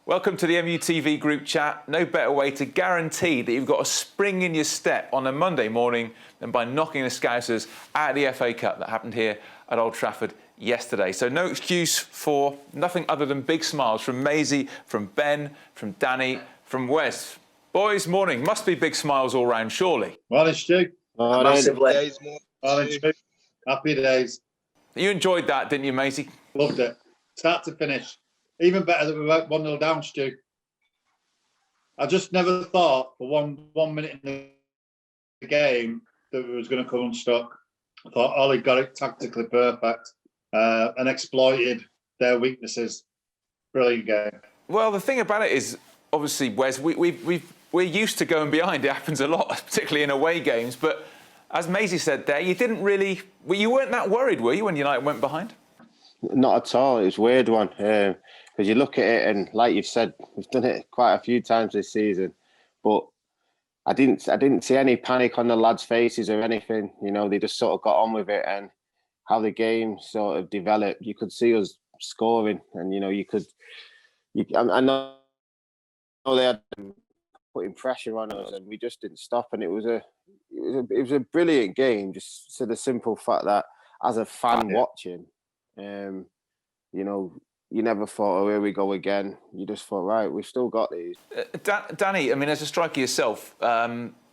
Welcome to the MUTV group chat. No better way to guarantee that you've got a spring in your step on a Monday morning than by knocking the Scousers out of the FA Cup that happened here at Old Trafford yesterday. So no excuse for nothing other than big smiles from Maysie, from Ben, from Danny, from Wes. Boys, morning. Must be big smiles all round, surely. Morning, Stu. Massively. Morning, Stu. Happy days. You enjoyed that, didn't you, Maysie? Loved it. Start to finish. Even better that we went 1-0 down, Stu. I just never thought for one minute in the game that we was going to come unstuck. I thought Ollie got it tactically perfect and exploited their weaknesses. Brilliant game. Well, the thing about it is, obviously, Wes, we're used to going behind. It happens a lot, particularly in away games. But as Maysie said there, you weren't that worried, were you, when United went behind? Not at all. It was a weird one. Because you look at it and, like you've said, we've done it quite a few times this season. But I didn't see any panic on the lads' faces or anything. You know, they just sort of got on with it, and how the game sort of developed. You could see us scoring, and I know they had putting pressure on us, and we just didn't stop. And it was a brilliant game. Just to the simple fact that as a fan watching, you never thought, oh, here we go again. You just thought, right, we've still got these. Danny, I mean, as a striker yourself,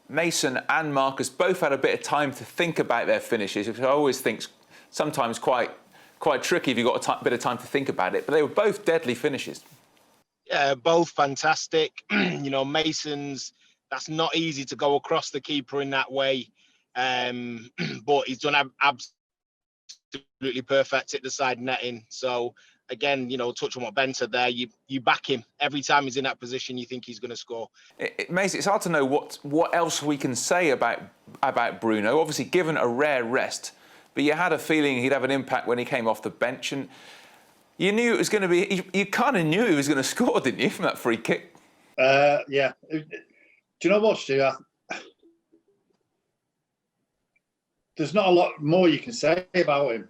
Mason and Marcus both had a bit of time to think about their finishes, which I always think sometimes quite tricky if you've got a bit of time to think about it. But they were both deadly finishes. Yeah, both fantastic. Mason's, that's not easy to go across the keeper in that way. But he's done absolutely perfect at the side netting. So, again, touch on what Ben said there, you back him. Every time he's in that position, you think he's going to score. Maysie, it's hard to know what else we can say about Bruno. Obviously, given a rare rest, but you had a feeling he'd have an impact when he came off the bench, and you knew it was going to be. You kind of knew he was going to score, didn't you, from that free kick? Yeah. Do you know what, Stu? There's not a lot more you can say about him.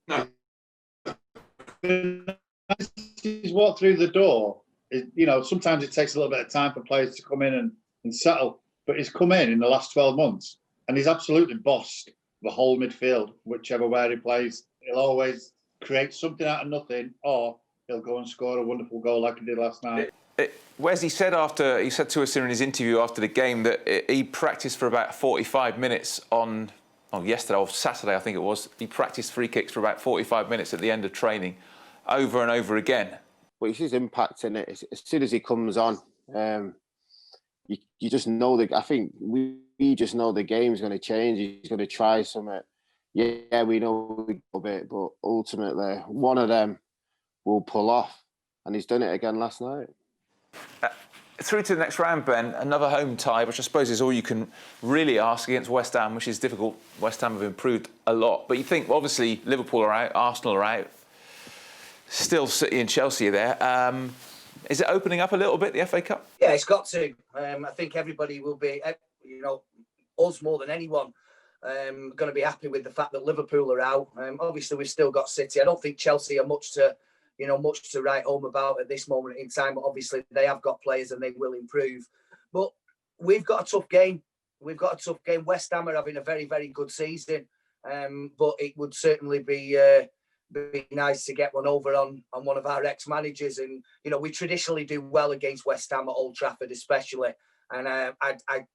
No. He's walked through the door. Sometimes it takes a little bit of time for players to come in and settle. But he's come in the last 12 months, and he's absolutely bossed the whole midfield, whichever way he plays. He'll always create something out of nothing, or he'll go and score a wonderful goal like he did last night. Wes, he said to us in his interview after the game that he practiced for about 45 minutes on yesterday or Saturday, I think it was. He practiced free kicks for about 45 minutes at the end of training, over and over again. Well, you see his impact in it. As soon as he comes on, you just know I think we just know the game's going to change. He's going to try something. Yeah, we know a bit, but ultimately, one of them will pull off, and he's done it again last night. Through to the next round, Ben, another home tie, which I suppose is all you can really ask against West Ham, which is difficult. West Ham have improved a lot. But you think, obviously, Liverpool are out, Arsenal are out. Still City and Chelsea are there. Is it opening up a little bit, the FA Cup? Yeah, it's got to. I think everybody will be, us more than anyone, going to be happy with the fact that Liverpool are out. Obviously, we've still got City. I don't think Chelsea are much to write home about at this moment in time. But obviously, they have got players and they will improve. But we've got a tough game. West Ham are having a very, very good season. But it would certainly be nice to get one over on one of our ex-managers. And, we traditionally do well against West Ham at Old Trafford, especially. And I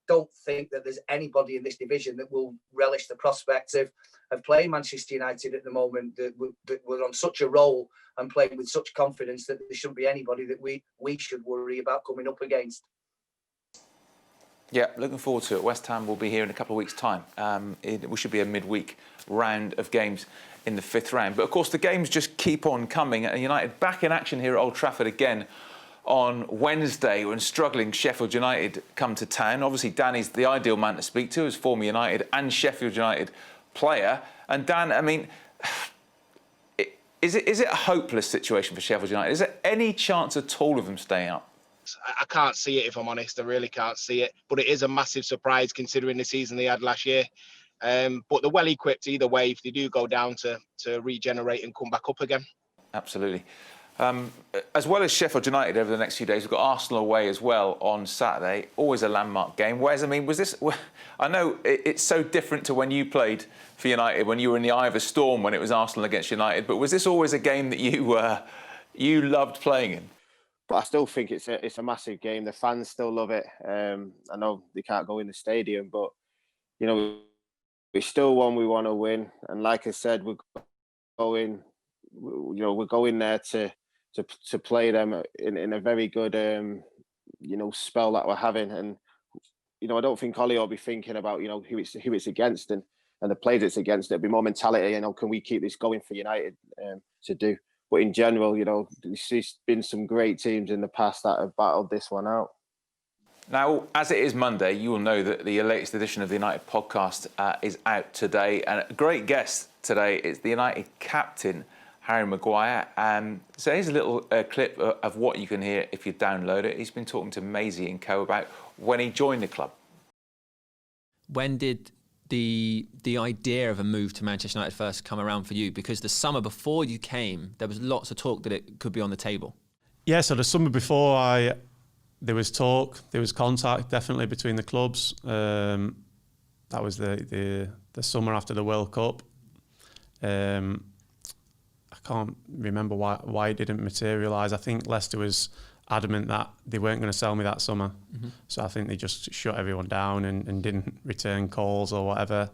don't think that there's anybody in this division that will relish the prospect of playing Manchester United at the moment, that we're on such a roll and playing with such confidence that there shouldn't be anybody that we should worry about coming up against. Yeah, looking forward to it. West Ham will be here in a couple of weeks' time. We should be a midweek round of games in the fifth round. But, of course, the games just keep on coming. And United back in action here at Old Trafford again on Wednesday when struggling Sheffield United come to town. Obviously, Danny's the ideal man to speak to as former United and Sheffield United player. And, Dan, I mean, is it a hopeless situation for Sheffield United? Is there any chance at all of them staying up? I can't see it, if I'm honest. I really can't see it. But it is a massive surprise considering the season they had last year. But they're well equipped either way if they do go down to regenerate and come back up again. Absolutely. As well as Sheffield United over the next few days, we've got Arsenal away as well on Saturday. Always a landmark game. Wes, I mean, was this... I know it's so different to when you played for United, when you were in the eye of a storm when it was Arsenal against United, but was this always a game that you loved playing in? But I still think it's a massive game. The fans still love it. I know they can't go in the stadium, but, you know, it's still one we want to win. And like I said, we're going there to play them in a very good, spell that we're having. And, I don't think Ollie will be thinking about, who it's against and the players it's against. It'll be more mentality, can we keep this going for United to do? But in general, there's been some great teams in the past that have battled this one out. Now, as it is Monday, you will know that the latest edition of the United podcast is out today. And a great guest today is the United captain, Harry Maguire. So here's a little clip of what you can hear if you download it. He's been talking to Maysie and co about when he joined the club. When did the idea of a move to Manchester United first come around for you? Because the summer before you came, there was lots of talk that it could be on the table. Yeah, so the summer before there was talk, there was contact definitely between the clubs. That was the summer after the World Cup. I can't remember why it didn't materialise. I think Leicester was adamant that they weren't going to sell me that summer. Mm-hmm. So I think they just shut everyone down and didn't return calls or whatever.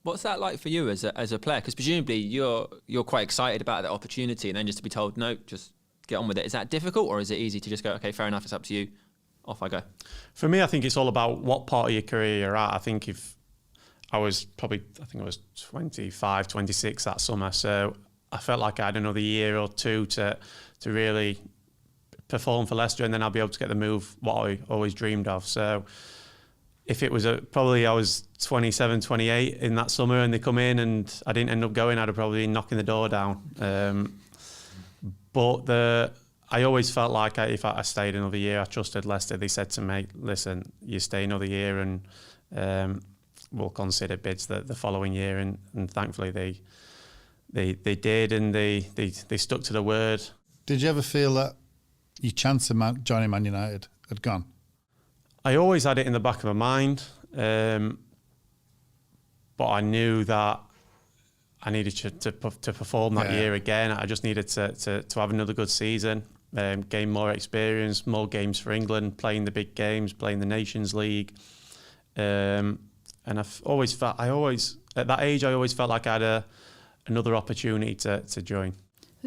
What's that like for you as a player? Because presumably you're quite excited about that opportunity, and then just to be told, no, just get on with it. Is that difficult, or is it easy to just go, okay, fair enough, it's up to you, off I go? For me, I think it's all about what part of your career you're at. I think I was 25, 26 that summer, so I felt like I had another year or two to really perform for Leicester, and then I'll be able to get the move what I always dreamed of. So if it was probably I was 27, 28 in that summer and they come in and I didn't end up going, I'd have probably been knocking the door down. But I always felt like if I stayed another year, I trusted Leicester. They said to me, listen, you stay another year and we'll consider bids the following year. And thankfully they did, and they stuck to the word. Did you ever feel that your chance of joining Man United had gone? I always had it in the back of my mind, but I knew that I needed to perform that year again. I just needed to have another good season, gain more experience, more games for England, playing the big games, playing the Nations League. And at that age, I always felt like I had another opportunity to join.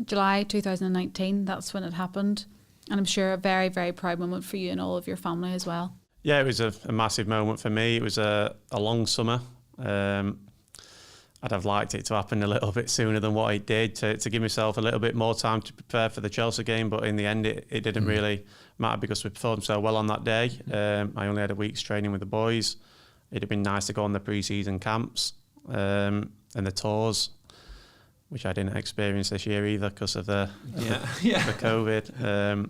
July 2019, that's when it happened. And I'm sure a very, very proud moment for you and all of your family as well. Yeah, it was a massive moment for me. It was a long summer. I'd have liked it to happen a little bit sooner than what it did, to give myself a little bit more time to prepare for the Chelsea game. But in the end, it didn't really matter because we performed so well on that day. I only had a week's training with the boys. It'd have been nice to go on the pre-season camps and the tours, which I didn't experience this year either because of the COVID.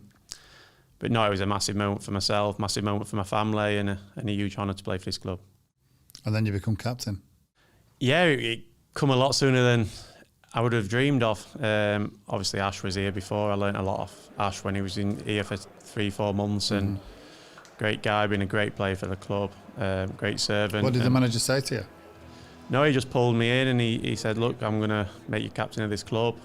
But no, it was a massive moment for myself, massive moment for my family, and a huge honour to play for this club. And then you become captain. Yeah, it come a lot sooner than I would have dreamed of. Obviously, Ash was here before. I learnt a lot of Ash when he was here for 3-4 months, and great guy, been a great player for the club, great servant. What did the manager say to you? No, he just pulled me in and he said, look, I'm going to make you captain of this club.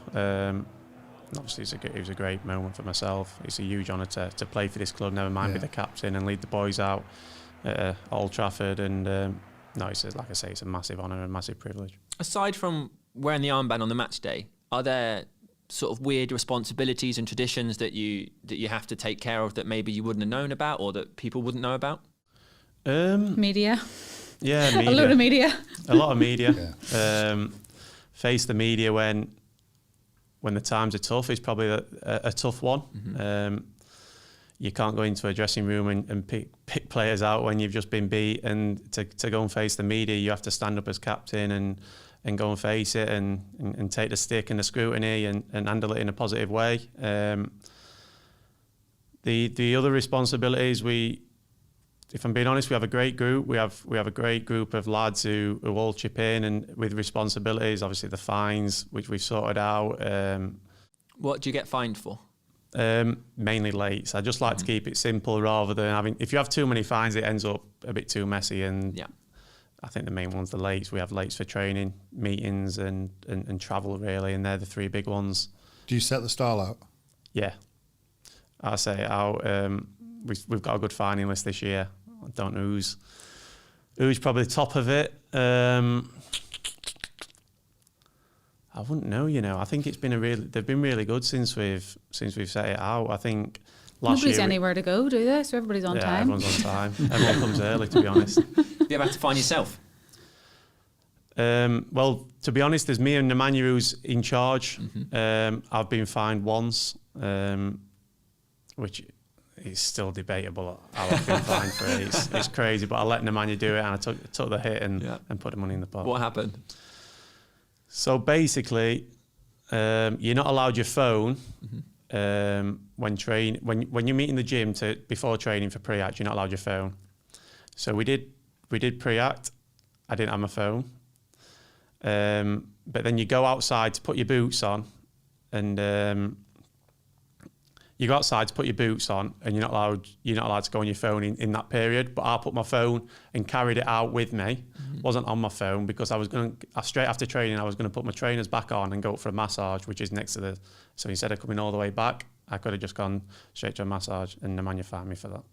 Obviously, it was a great moment for myself. It's a huge honour to play for this club, never mind be the captain and lead the boys out at Old Trafford. And no, it's, like I say, it's a massive honour and a massive privilege. Aside from wearing the armband on the match day, are there sort of weird responsibilities and traditions that you have to take care of that maybe you wouldn't have known about or that people wouldn't know about? Media. Yeah, media. A lot of media. A lot of media. Face the media when the times are tough is probably a tough one. Mm-hmm. You can't go into a dressing room and pick players out when you've just been beat, and to go and face the media, you have to stand up as captain and go and face it and take the stick and the scrutiny and handle it in a positive way. The other responsibilities, if I'm being honest, we have a great group. We have a great group of lads who all chip in and with responsibilities. Obviously, the fines, which we've sorted out. What do you get fined for? Mainly late. So I just like to keep it simple rather than having. If you have too many fines, it ends up a bit too messy. And I think the main one's the lates. We have lates for training, meetings, and travel really, and they're the three big ones. Do you set the stall out? Yeah, I set it out. We've got a good fining list this year. I don't know who's probably top of it. I wouldn't know, I think it's been they've been really good since we've set it out. I think nobody's anywhere to go, do they? So everybody's on time. Everyone's on time. Everyone comes early, to be honest. Do you ever have to find yourself? Well, to be honest, there's me and Nemanja who's in charge. I've been fined once, which is still debatable how I've been fined for it. It's crazy, but I let Nemanja do it, and I took the hit and put the money in the pot. What happened? So basically, you're not allowed your phone when you meet in the gym before training for pre-act. You're not allowed your phone. So we did pre-act. I didn't have my phone. But then you go outside to put your boots on, and you go outside to put your boots on, and you're not allowed to go on your phone in that period. But I put my phone and carried it out with me. Wasn't on my phone because straight after training I was going to put my trainers back on and go up for a massage, which is next to the. So instead of coming all the way back, I could have just gone straight to a massage, and Nemanja fined me for that.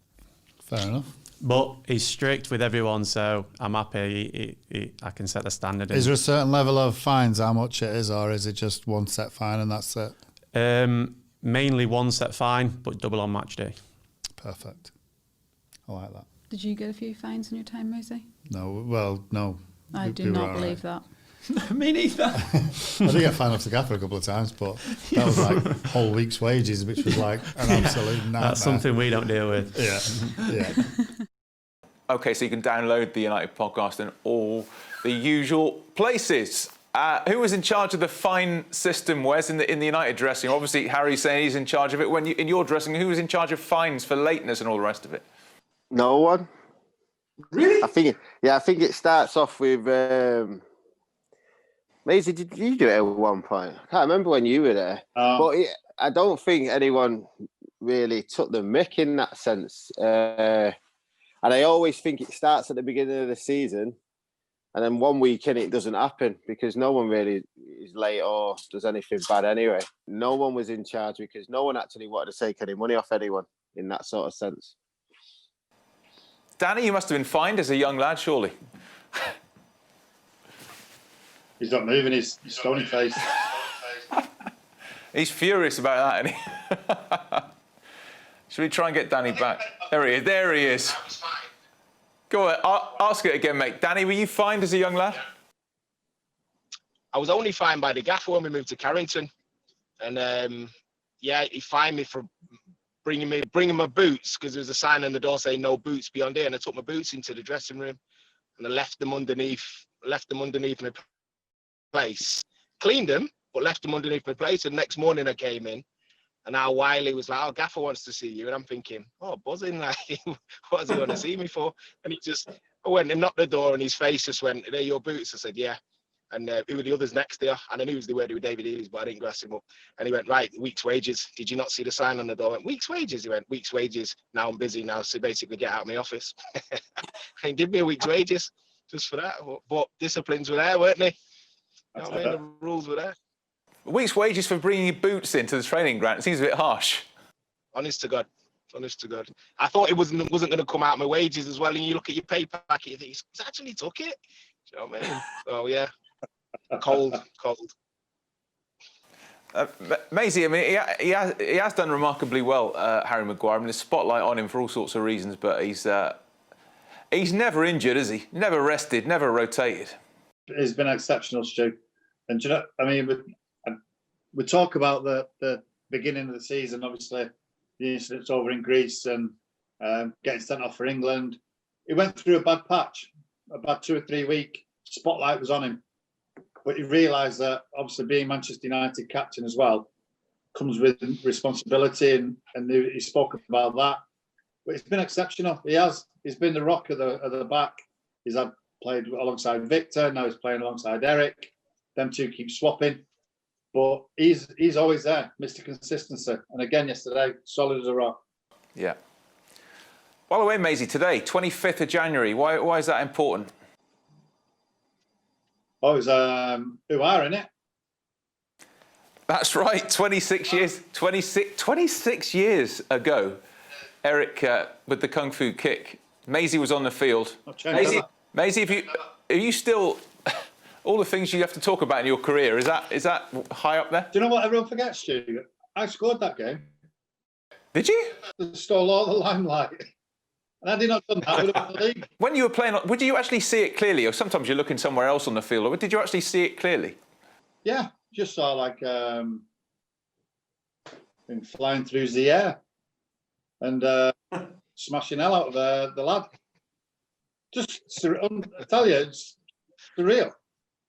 Fair enough. But he's strict with everyone, so I'm happy. I can set the standard. Is there a certain level of fines, how much it is, or is it just one set fine and that's it? Mainly one set fine, but double on match day. Perfect. I like that. Did you get a few fines in your time, Maysie? No, well, no. I do not believe that. Me neither. I did get fined off the gaffer a couple of times, but that was like whole week's wages, which was like an absolute nightmare. That's something we don't deal with. Yeah. Okay, so you can download the United podcast in all the usual places. Who was in charge of the fine system, Wes, in the United dressing room? Obviously, Harry's saying he's in charge of it. In your dressing room, who was in charge of fines for lateness and all the rest of it? No one. Really? I think it starts off with. Maysie, did you do it at one point? I can't remember when you were there, but I don't think anyone really took the mick in that sense. And I always think it starts at the beginning of the season, and then one week in it doesn't happen because no one really is late or does anything bad anyway. No one was in charge because no one actually wanted to take any money off anyone in that sort of sense. Danny, you must have been fined as a young lad, surely. He's not moving his stony face. He's furious about that, isn't he? Should we try and get Danny back? There he is. Go on, ask it again, mate. Danny, were you fined as a young lad? I was only fined by the gaffer when we moved to Carrington. And he fined me for bringing my boots because there was a sign on the door saying no boots beyond here. And I took my boots into the dressing room and I left them underneath my place. Cleaned them, but left them underneath my place. And next morning I came in and our Wiley was like, "Oh, gaffer wants to see you." And I'm thinking, "Oh, buzzing, like, what does he want to see me for?" And I went and knocked the door and his face just went, "They're your boots?" I said, "Yeah." And who were the others next there? And I knew they were David Healy's, but I didn't grass him up. And he went, "Right, week's wages. Did you not see the sign on the door?" I went, "Week's wages?" He went, "Week's wages. Now I'm busy now, so basically get out of my office." And he did me a week's wages just for that. But disciplines were there, weren't they? You know what I mean? The rules were there. A week's wages for bringing your boots into the training ground. It seems a bit harsh. Honest to God. I thought it wasn't going to come out of my wages as well. And you look at your pay packet, you think, he's actually took it. Do you know what I mean? So, yeah. Cold. Maysie, I mean, he has done remarkably well, Harry Maguire. I mean, there's spotlight on him for all sorts of reasons, but he's never injured, is he? Never rested, never rotated. He's been exceptional, Stu. And do you know, I mean, we talk about the beginning of the season, obviously, the incidents over in Greece and getting sent off for England. He went through a bad patch, a bad 2 or 3 week. Spotlight was on him. But he realised that, obviously, being Manchester United captain as well comes with responsibility, and he spoke about that. But he's been exceptional. He's been the rock of the back. He's played alongside Victor. Now he's playing alongside Eric. Them two keep swapping. But he's always there, Mr. Consistency. And again, yesterday, solid as a rock. Yeah. By the way, Maysie, today, 25th of January, why is that important? Oh, it was who are in it? That's right, 26 years ago, Eric, with the Kung Fu kick. Maysie was on the field. Maysie, are you still... all the things you have to talk about in your career, is that high up there? Do you know what everyone forgets, Stu? I scored that game. Did you? Stole all the limelight. And had he not done that, I would have won the league. When you were playing, would you actually see it clearly? Or sometimes you're looking somewhere else on the field, or did you actually see it clearly? Yeah, just saw like him flying through the air and smashing hell out of the lad. Just, I tell you, it's surreal.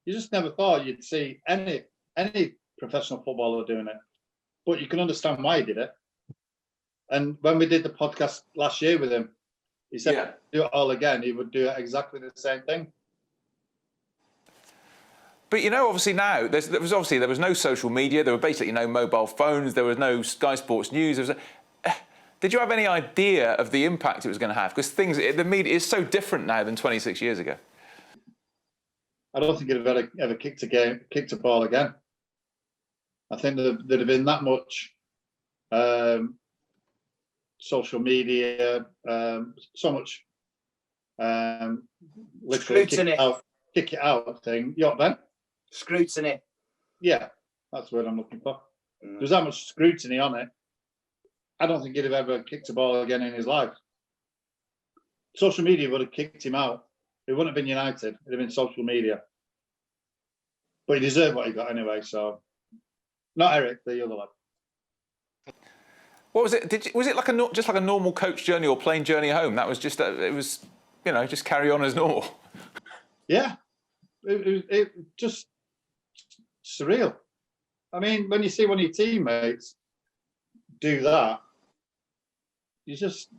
You just never thought you'd see any professional footballer doing it, but you can understand why he did it. And when we did the podcast last year with him, he said, if he'd do it all again, he would do exactly the same thing. But you know, obviously now there was no social media. There were basically no mobile phones. There was no Sky Sports News. Did you have any idea of the impact it was going to have? Because the media is so different now than 26 years ago. I don't think he'd have ever kicked a ball again. I think there'd have been that much social media, so much literally kick it out thing. You know, Ben? Scrutiny. Yeah, that's the word I'm looking for. There's that much scrutiny on it. I don't think he'd have ever kicked a ball again in his life. Social media would have kicked him out. It wouldn't have been United. It'd have been social media. But he deserved what he got anyway, so... Not Eric, the other lad. What was it? Was it like just like a normal coach journey or plane journey home? That was just... it was, just carry on as normal. Yeah. It just surreal. I mean, when you see one of your teammates do that, you just...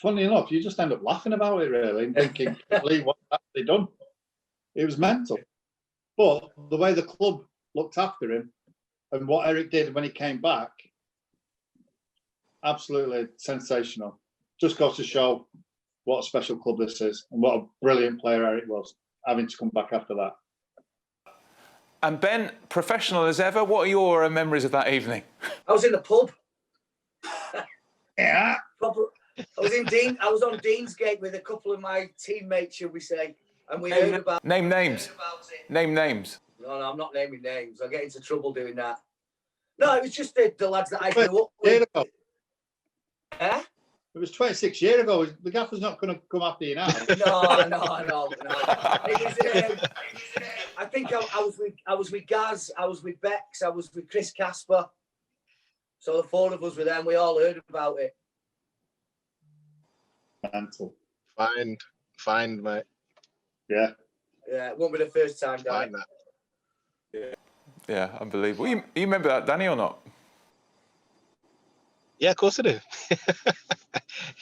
Funny enough, you just end up laughing about it, really, and thinking, believe what they've actually done. It was mental. But the way the club looked after him and what Eric did when he came back, absolutely sensational. Just goes to show what a special club this is and what a brilliant player Eric was, having to come back after that. And Ben, professional as ever, what are your memories of that evening? I was in the pub. Yeah. I was on Deansgate with a couple of my teammates, shall we say, and we heard about... Name names. Name names. No, I'm not naming names. I'll get into trouble doing that. No, it was just the lads that I grew up with. Eh? It was 26 years ago. The gaffer's not going to come after you now. No. It was, I think I was with Gaz, I was with Bex, I was with Chris Casper. So the four of us were there and we all heard about it. Mental. Find, mate. Yeah. Yeah, it won't be the first time, Danny. Yeah, unbelievable. You remember that, Danny, or not? Yeah, of course I do.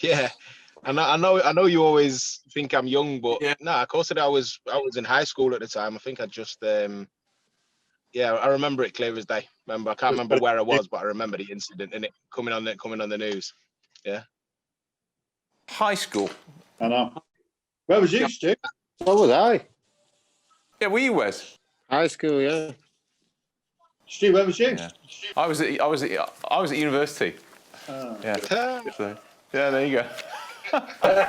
Yeah, I know you always think I'm young, but no, of course I do. I was in high school at the time. I think I just I remember it clear as day. I can't remember where I was, but I remember the incident and it coming on the news. Yeah. High school. I know. Where was you, Stu? What was I? Yeah, were you, Wes? High school, yeah. Stu, where was you? Yeah. I was at university. Oh. Yeah. So, yeah, there you go.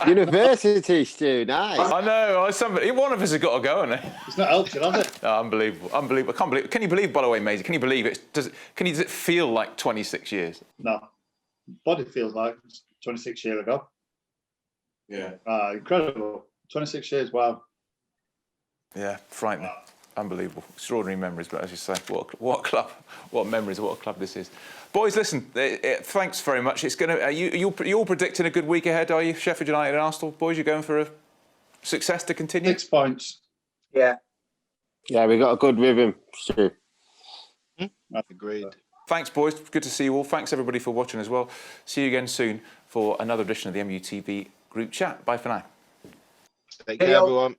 University, Stu, nice. I know. One of us has got to go, hasn't it? It's not helped, has it? Oh, unbelievable. I can't believe. Can you believe, by the way, Maysie? Can you believe it? Does it feel like 26 years? No. Body feels like 26 years ago. Yeah. Incredible. 26 years, wow. Yeah, frightening. Unbelievable. Extraordinary memories, but as you say, what a club, what memories, what a club this is. Boys, listen, thanks very much. It's going to. You're all predicting a good week ahead, are you? Sheffield United and Arsenal. Boys, you're going for a success to continue? 6 points. Yeah. Yeah, we got a good rhythm, Stu. Agreed. Thanks, boys. Good to see you all. Thanks, everybody, for watching as well. See you again soon for another edition of the MUTV Group Chat. Bye for now. Take care, everyone.